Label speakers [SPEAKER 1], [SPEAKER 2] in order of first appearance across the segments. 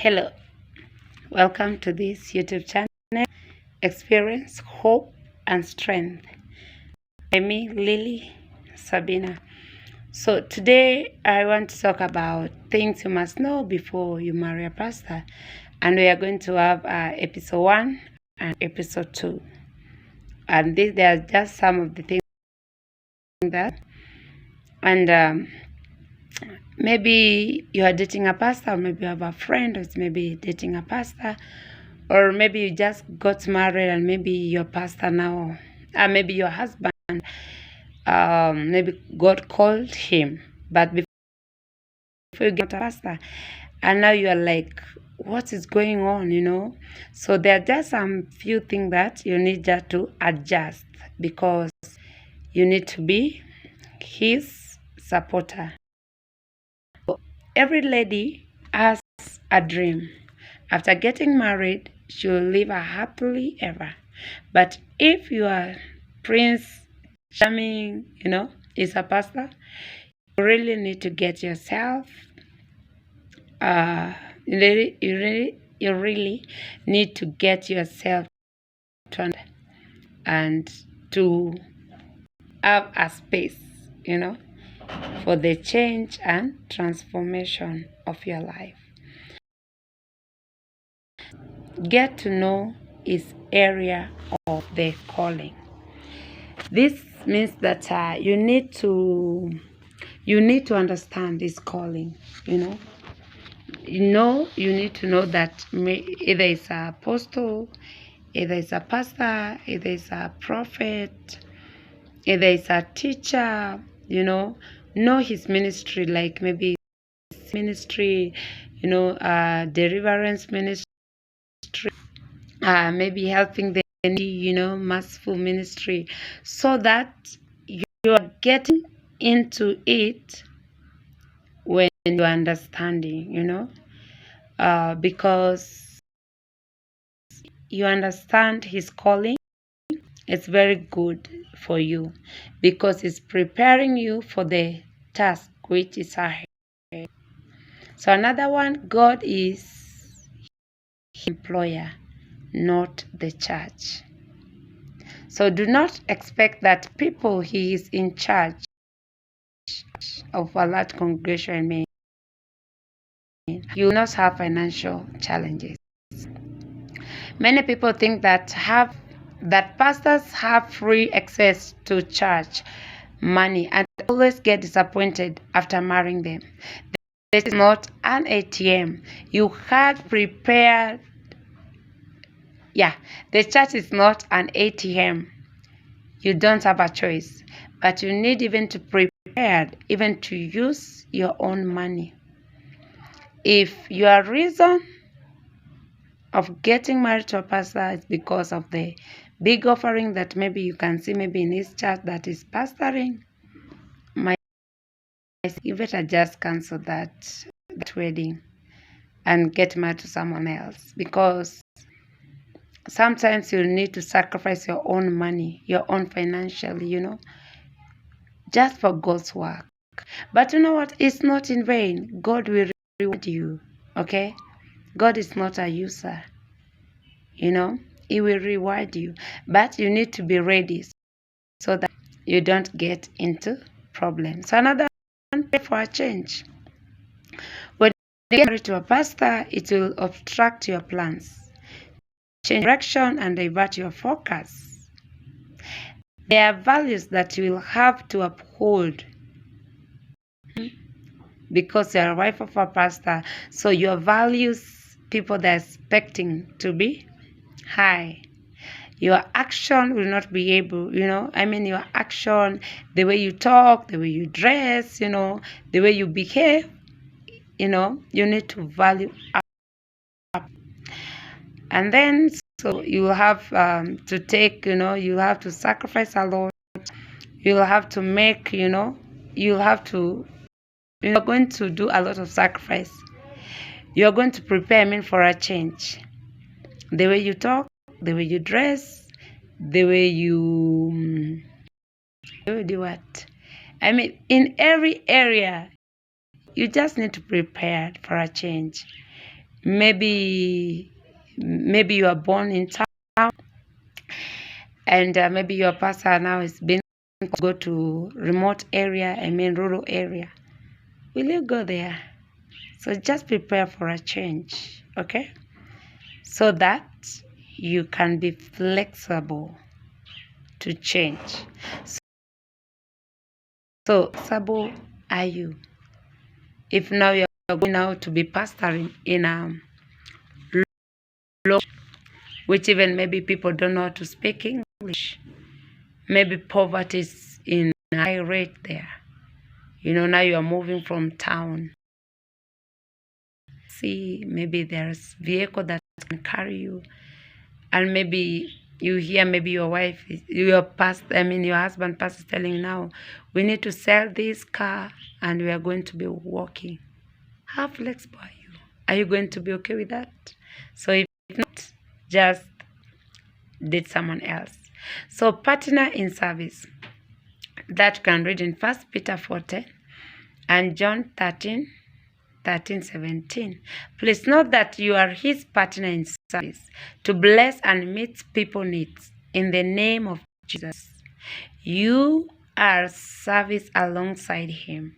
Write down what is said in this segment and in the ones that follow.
[SPEAKER 1] Hello, welcome to this YouTube channel, Experience, Hope, and Strength. By me, Lily Sabina. So today I want to talk about things you must know before you marry a pastor. And we are going to have episode 1 and episode 2. And they are just some of the things that, and maybe you are dating a pastor, or maybe you have a friend who's maybe dating a pastor, or maybe you just got married and maybe your pastor now, maybe your husband, maybe God called him, but before you get a pastor, and now you are like, what is going on? So there are just some few things that you need just to adjust, because you need to be his supporter. Every lady has a dream. After getting married, she will live a happily ever. But if you are Prince Charming, is a pastor, you really need to get yourself. You really need to get yourself and to have a space, for the change and transformation of your life. Get to know his area of the calling. This means that you need to understand this calling. You need to know that either it's an apostle, either it's a pastor, either it's a prophet, either it's a teacher. Know his ministry, like maybe his ministry, deliverance ministry, maybe helping the needy, merciful ministry, so that you are getting into it when you're understanding, because you understand his calling. It's very good for you because it's preparing you for the task which is ahead. So another one, God is his employer, not the church. So do not expect that people he is in charge of a large congregation you will not have financial challenges. Many people think that pastors have free access to church money and always get disappointed after marrying them. This is not an ATM. You had prepared. The church is not an ATM. You don't have a choice, but you need even to prepare, even to use your own money. If your reason of getting married to a pastor is because of the big offering that maybe you can see maybe in his church that is pastoring, you better just cancel that wedding and get married to someone else, because sometimes you need to sacrifice your own money, your own financially, just for God's work. But you know what? It's not in vain. God will reward you, okay? God is not a user, He will reward you. But you need to be ready so that you don't get into problems. So another one, pray for a change. When you get married to a pastor, it will obstruct your plans, change direction, and divert your focus. There are values that you will have to uphold because you're a wife of a pastor. So your values, people that are expecting to be high. Your action will not be able, your action, the way you talk, the way you dress, the way you behave, you need to value up. And then, so you will have to take, you have to sacrifice a lot. You'll have to make, you're going to do a lot of sacrifice. You're going to prepare, for a change. The way you talk, the way you dress, the way you do what? In every area, you just need to prepare for a change. maybe you are born in town, and maybe your pastor now is being to go to remote area, rural area. Will you go there? So just prepare for a change, okay? So that you can be flexible to change. So flexible are you? If now you're going now to be pastoring in a local, which even maybe people don't know how to speak English, maybe poverty is in a high rate there. Now you are moving from town. See, maybe there's vehicle that can carry you, and maybe you hear maybe your husband pastor is telling you now, we need to sell this car and we are going to be walking. How flexible are you? Are you going to be okay with that? So if not, just date someone else. So partner in service, that you can read in 1 Peter 4:10 and John 13:17. Please note that you are his partner in service to bless and meet people's needs in the name of Jesus. You are service alongside him.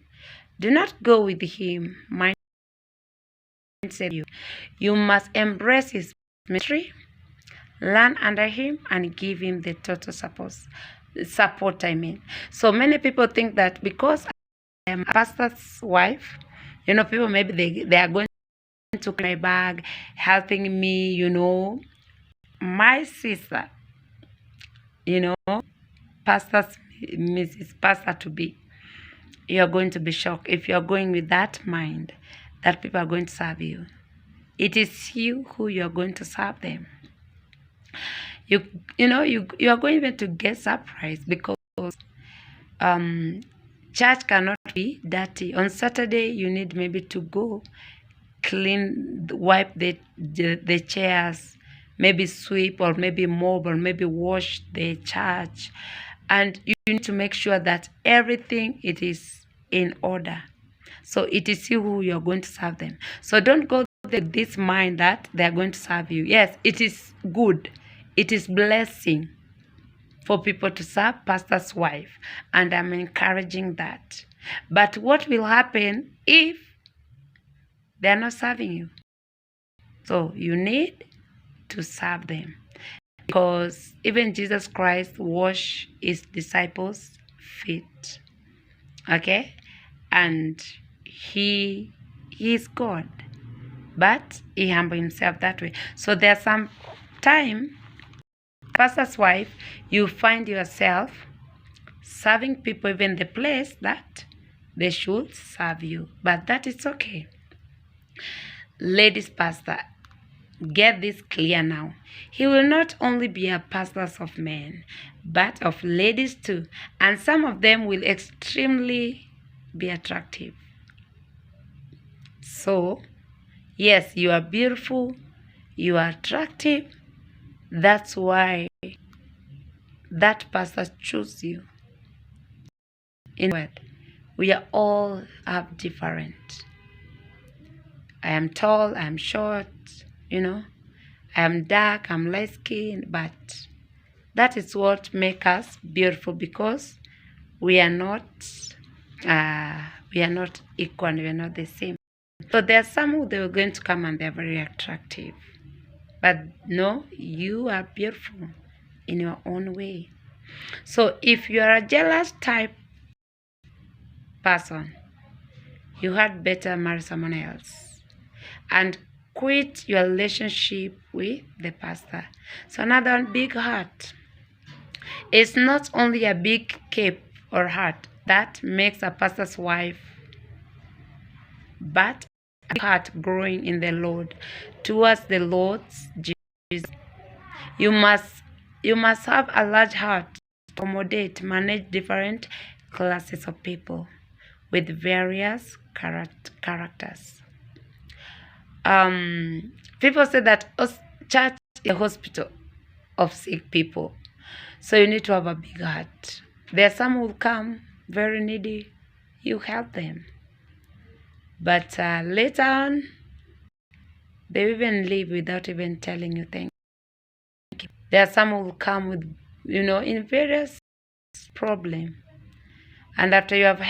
[SPEAKER 1] Do not go with him. You must embrace his ministry, learn under him, and give him the total support. So many people think that because I am a pastor's wife, people maybe they are going to my bag, helping me, my sister, Mrs. Pastor to be, you're going to be shocked if you're going with that mind that people are going to serve you. It is you who you're going to serve them. You are going even to get surprised because church cannot be dirty. On Saturday, you need maybe to go wipe the chairs, maybe sweep or maybe mop or maybe wash the church, and you need to make sure that everything it is in order. So it is you who you're going to serve them. So don't go with this mind that they're going to serve you. Yes, it is good. It is blessing for people to serve pastor's wife, and I'm encouraging that. But what will happen if they're not serving you? So you need to serve them, because even Jesus Christ washed his disciples' feet. Okay? And he is God, but he humbled himself that way. So there's some time, pastor's wife, you find yourself serving people even the place that they should serve you, but that is okay. Ladies pastor, get this clear now. He will not only be a pastor of men, but of ladies too, and some of them will extremely be attractive. So yes, you are beautiful, you are attractive. That's why that pastor chose you. In word, we are all have different. I am tall, I am short, I am dark, I'm light skinned, but that is what makes us beautiful, because we are not equal, we are not the same. So there are some who they are going to come and they're very attractive. But no, you are beautiful in your own way. So if you are a jealous type person, you had better marry someone else and quit your relationship with the pastor. So another one, big heart. It's not only a big cape or heart that makes a pastor's wife, but a heart growing in the Lord towards the Lord's Jesus. You must have a large heart to accommodate, manage different classes of people with various characters. People say that church is a hospital of sick people. So you need to have a big heart. There are some who will come very needy. You help them. But later on, They even leave without even telling you thank you. There are some who will come with, in various problem. And after you have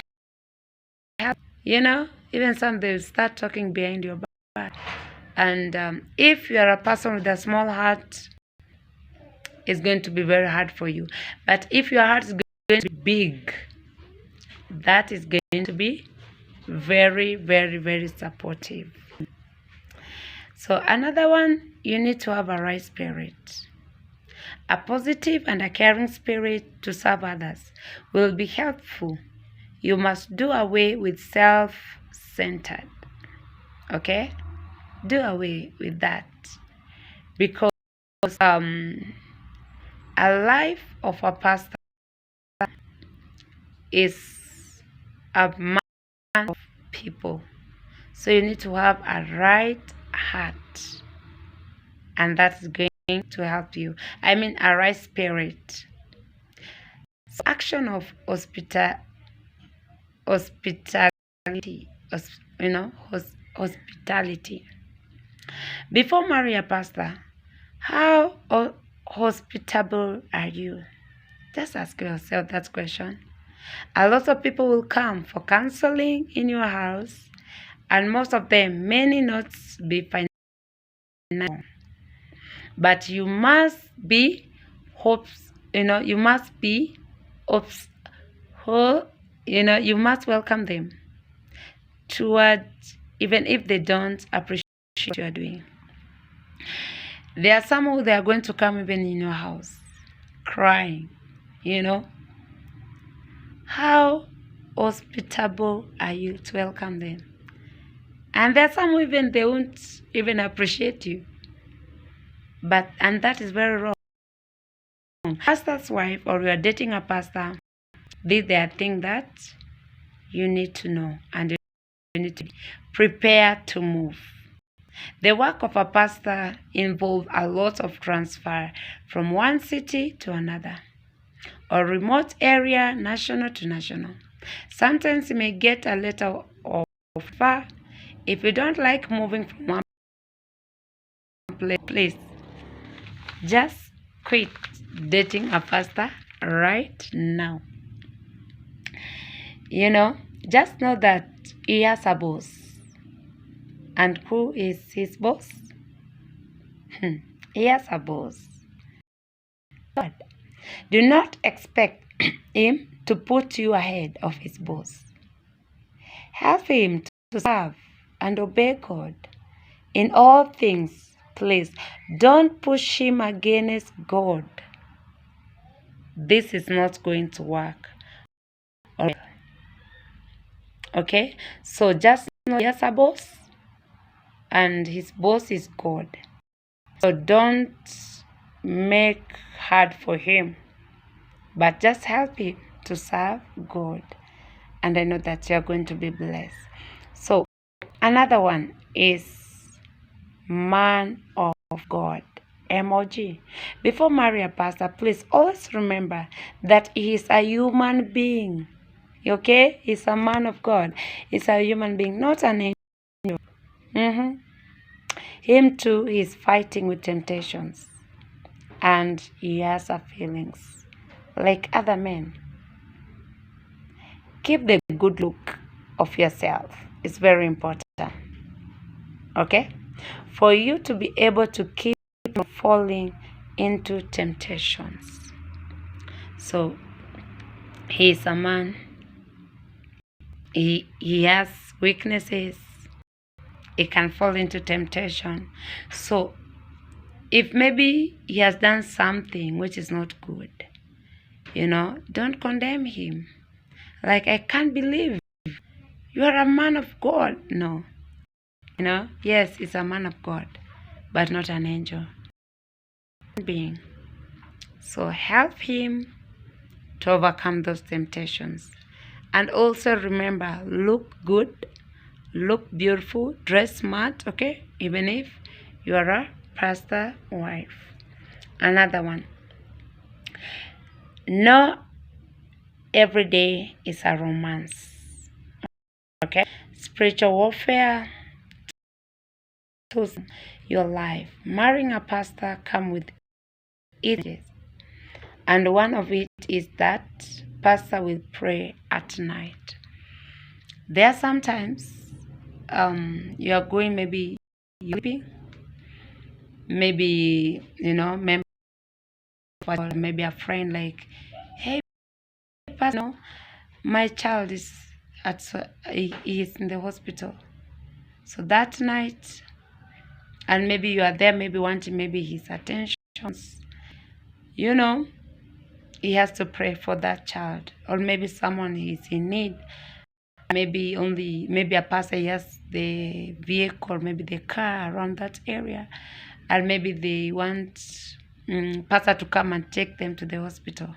[SPEAKER 1] helped, even some they will start talking behind your back. And if you are a person with a small heart, it's going to be very hard for you. But if your heart is going to be big, that is going to be very, very, very supportive. So another one, you need to have a right spirit. A positive and a caring spirit to serve others will be helpful. You must do away with self-centered. Okay? Do away with that. Because a life of a pastor is a man of people. So you need to have a right heart. And that's going to help you. I mean, a right spirit. So action of hospitality, hospitality. Before marrying a pastor, how hospitable are you? Just ask yourself that question. A lot of people will come for counseling in your house, and most of them may not be financial. But you must be you must welcome them towards, even if they don't appreciate what you are doing. There are some who they are going to come even in your house crying, How hospitable are you to welcome them? And there are some who even they won't even appreciate you. And that is very wrong. Pastor's wife, or you are dating a pastor, these are things that you need to know, and you need to be prepared to move. The work of a pastor involves a lot of transfer from one city to another, or remote area, national to national. Sometimes you may get a letter of offer. If you don't like moving from one place, just quit dating a pastor right now. Just know that he has a boss. And who is his boss? He has a boss. God. Do not expect him to put you ahead of his boss. Help him to serve and obey God in all things. Please don't push him against God. This is not going to work. Okay? So just know he has a boss, and his boss is God. So don't make hard for him, but just help him to serve God. And I know that you're going to be blessed. So another one is man of God. MOG. Before marry a pastor, please always remember that he is a human being. Okay? He's a man of God. He's a human being, not an angel. Him too is fighting with temptations. And he has feelings like other men. Keep the good look of yourself. It's very important. Okay? For you to be able to keep from falling into temptations. So, he is a man. He has weaknesses. He can fall into temptation. So, if maybe he has done something which is not good, don't condemn him. Like, I can't believe you are a man of God. No. Yes, he's a man of God, but not an angel. Being. So help him to overcome those temptations. And also remember, look good, look beautiful, dress smart, okay? Even if you are a pastor wife. Another one. No, every day is a romance. Okay? Spiritual warfare chosen your life. Marrying a pastor comes with it, and one of it is that pastor will pray at night. There are sometimes you are going, maybe you're sleeping, maybe or maybe a friend like, hey, pastor, my child is he is in the hospital. So that night, and maybe you are there, maybe wanting maybe his attention. He has to pray for that child, or maybe someone is in need. Maybe a pastor, he has the vehicle, maybe the car around that area, and maybe they want pastor to come and take them to the hospital.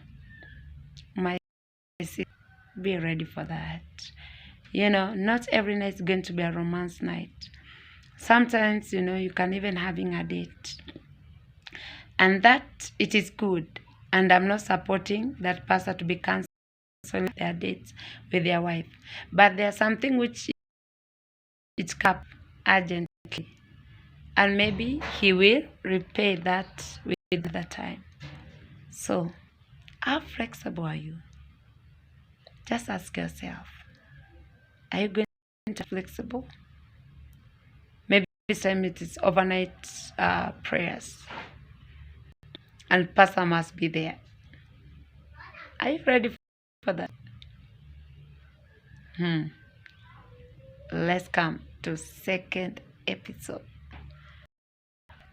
[SPEAKER 1] My sister, be ready for that. Not every night is going to be a romance night. Sometimes, you can even having a date. And that, it is good. And I'm not supporting that pastor to be canceling their dates with their wife. But there's something which it's cap urgently. And maybe he will repay that with the time. So, how flexible are you? Just ask yourself, are you going to be flexible? Maybe this time it is overnight prayers. And pastor must be there. Are you ready for that? Let's come to second episode.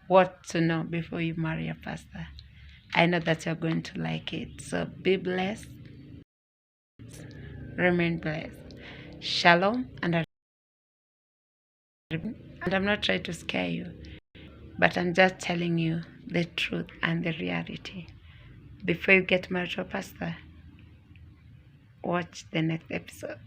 [SPEAKER 1] What to know before you marry a pastor. I know that you're going to like it. So be blessed. Remain blessed. Shalom. And I'm not trying to scare you, but I'm just telling you the truth and the reality. Before you get married to a pastor, watch the next episode.